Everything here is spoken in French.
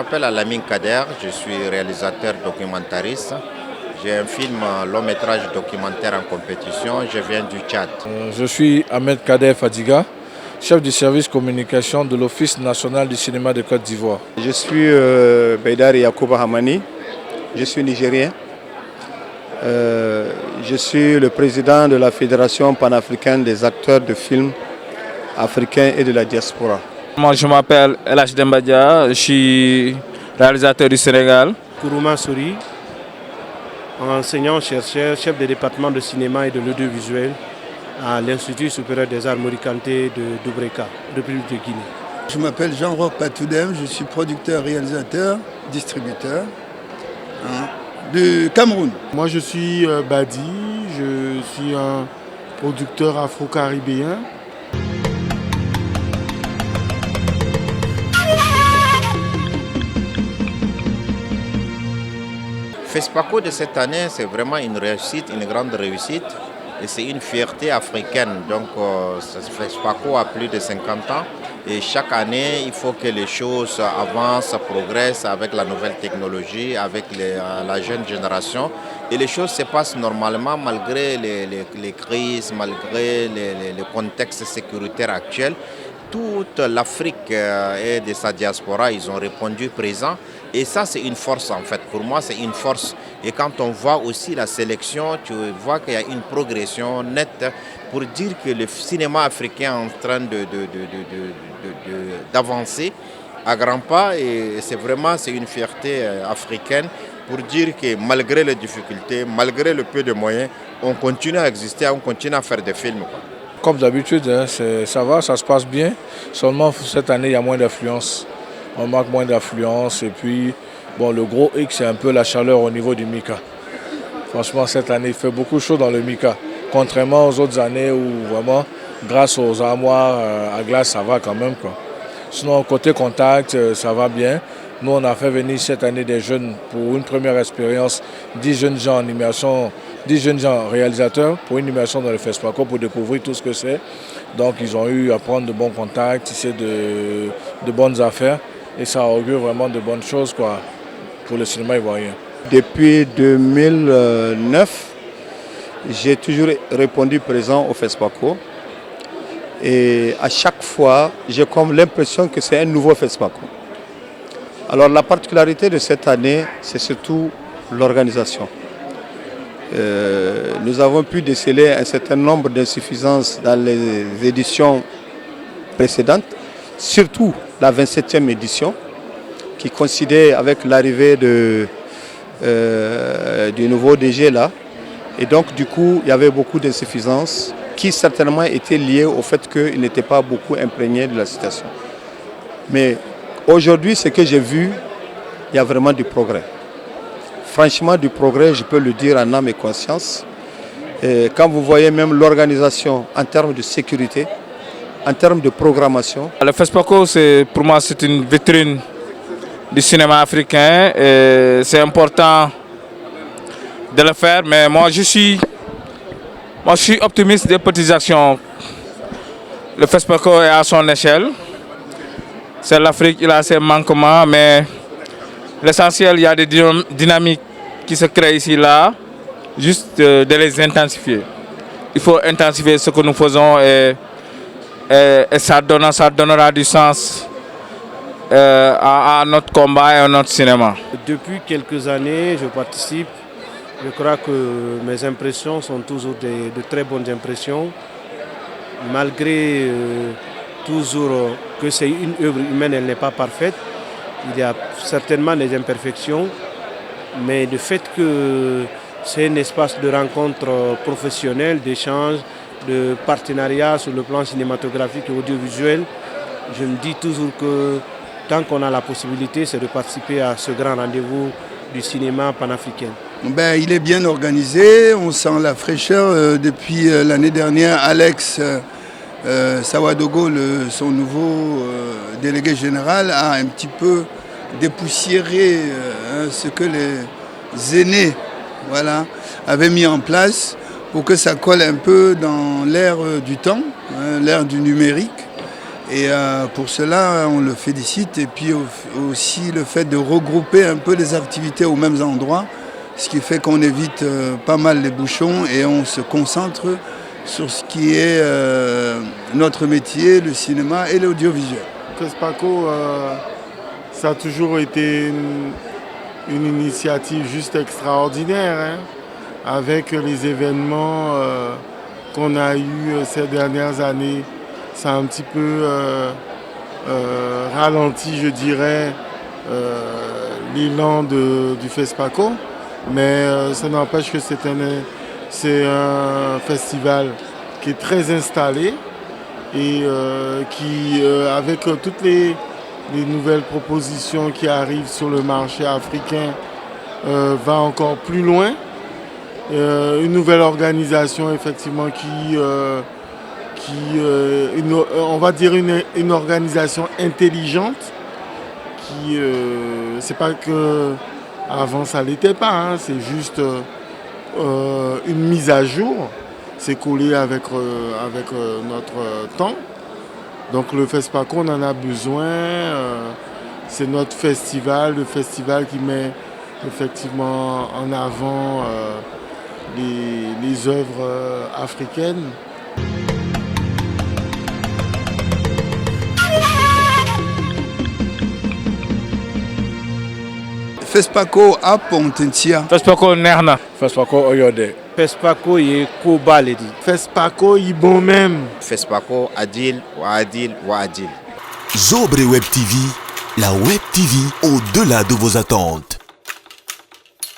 m'appelle Alamine Kader, je suis réalisateur documentariste. J'ai un film long métrage documentaire en compétition, je viens du Tchad. Je suis Ahmed Kader Fadiga, chef du service communication de l'Office national du cinéma de Côte d'Ivoire. Je suis Beidar Yacouba Hamani, je suis nigérien. Je suis le président de la Fédération panafricaine des acteurs de films africains et de la diaspora. Moi, je m'appelle El Dembadia, je suis réalisateur du Sénégal. Kourouma Souri, enseignant-chercheur, chef de département de cinéma et de l'audiovisuel à l'Institut supérieur des arts Morikanté de Doubreka, République de Guinée. Je m'appelle Jean-Roch Patoudem, je suis producteur, réalisateur, distributeur de Cameroun. Moi je suis Badi, je suis un producteur afro-caribéen. FESPACO de cette année, c'est vraiment une réussite, une grande réussite. Et c'est une fierté africaine. Donc FESPACO a plus de 50 ans. Et chaque année, il faut que les choses avancent, progressent avec la nouvelle technologie, avec la jeune génération. Et les choses se passent normalement malgré les crises, malgré le contexte sécuritaire actuel. Toute l'Afrique et de sa diaspora, ils ont répondu présent. Et ça, c'est une force en fait. Pour moi, c'est une force. Et quand on voit aussi la sélection, tu vois qu'il y a une progression nette pour dire que le cinéma africain est en train d'avancer à grands pas. Et c'est une fierté africaine pour dire que malgré les difficultés, malgré le peu de moyens, on continue à exister, on continue à faire des films, quoi. Comme d'habitude, ça va, ça se passe bien. Seulement cette année, il y a moins d'affluence. On marque moins d'affluence et puis le gros X, c'est un peu la chaleur au niveau du Mika. Franchement, cette année, il fait beaucoup chaud dans le Mika. Contrairement aux autres années où vraiment, grâce aux armoires à glace, ça va quand même, quoi. Sinon, côté contact, ça va bien. Nous, on a fait venir cette année des jeunes pour une première expérience, 10 jeunes gens en animation, 10 jeunes gens réalisateurs pour une animation dans le FESPACO pour découvrir tout ce que c'est. Donc, ils ont eu à prendre de bons contacts, tisser de bonnes affaires. Et ça augure vraiment de bonnes choses, quoi, pour le cinéma ivoirien. Depuis 2009, j'ai toujours répondu présent au FESPACO. Et à chaque fois, j'ai comme l'impression que c'est un nouveau FESPACO. Alors la particularité de cette année, c'est surtout l'organisation. Nous avons pu déceler un certain nombre d'insuffisances dans les éditions précédentes, surtout la 27e édition, qui coïncidait avec l'arrivée du nouveau DG là. Et donc du coup, il y avait beaucoup d'insuffisances qui certainement étaient liées au fait qu'il n'était pas beaucoup imprégné de la situation. Mais aujourd'hui, ce que j'ai vu, il y a vraiment du progrès. Franchement, du progrès, je peux le dire en âme et conscience. Et quand vous voyez même l'organisation en termes de sécurité, en termes de programmation. Le FESPACO, pour moi, c'est une vitrine du cinéma africain. C'est important de le faire, mais moi je suis optimiste des petites actions. Le FESPACO est à son échelle. C'est l'Afrique, il a ses manquements, mais l'essentiel, il y a des dynamiques qui se créent ici, là, juste de les intensifier. Il faut intensifier ce que nous faisons et ça donnera du sens à notre combat et à notre cinéma. Depuis quelques années, je participe. Je crois que mes impressions sont toujours de très bonnes impressions. Malgré toujours que c'est une œuvre humaine, elle n'est pas parfaite. Il y a certainement des imperfections. Mais le fait que c'est un espace de rencontre professionnelle, d'échange, de partenariat sur le plan cinématographique et audiovisuel, je me dis toujours que tant qu'on a la possibilité, c'est de participer à ce grand rendez-vous du cinéma panafricain. Il est bien organisé, on sent la fraîcheur. Depuis l'année dernière, Alex Sawadogo, son nouveau délégué général, a un petit peu dépoussiéré ce que les aînés avaient mis en place pour que ça colle un peu dans l'ère du temps, l'ère du numérique. Et pour cela, on le félicite. Et puis aussi le fait de regrouper un peu les activités aux mêmes endroits, ce qui fait qu'on évite pas mal les bouchons et on se concentre sur ce qui est notre métier, le cinéma et l'audiovisuel. FESPACO, ça a toujours été une initiative juste extraordinaire, hein, avec les événements qu'on a eus ces dernières années. Ça a un petit peu ralenti, je dirais, l'élan du FESPACO, mais ça n'empêche que c'est un festival qui est très installé et qui, avec toutes les nouvelles propositions qui arrivent sur le marché africain, va encore plus loin. Une nouvelle organisation, effectivement, on va dire une organisation intelligente, qui, c'est pas que avant ça l'était pas, hein, c'est juste une mise à jour, c'est collé avec notre temps. Donc le FESPACO, on en a besoin, c'est notre festival, le festival qui met effectivement en avant les œuvres africaines. FESPACO a potentia. FESPACO neex na. FESPACO oyode. FESPACO ye koba le di. FESPACO yi bon même. FESPACO adil wa adil wa adil. Zobre Web TV, la Web TV au-delà de vos attentes.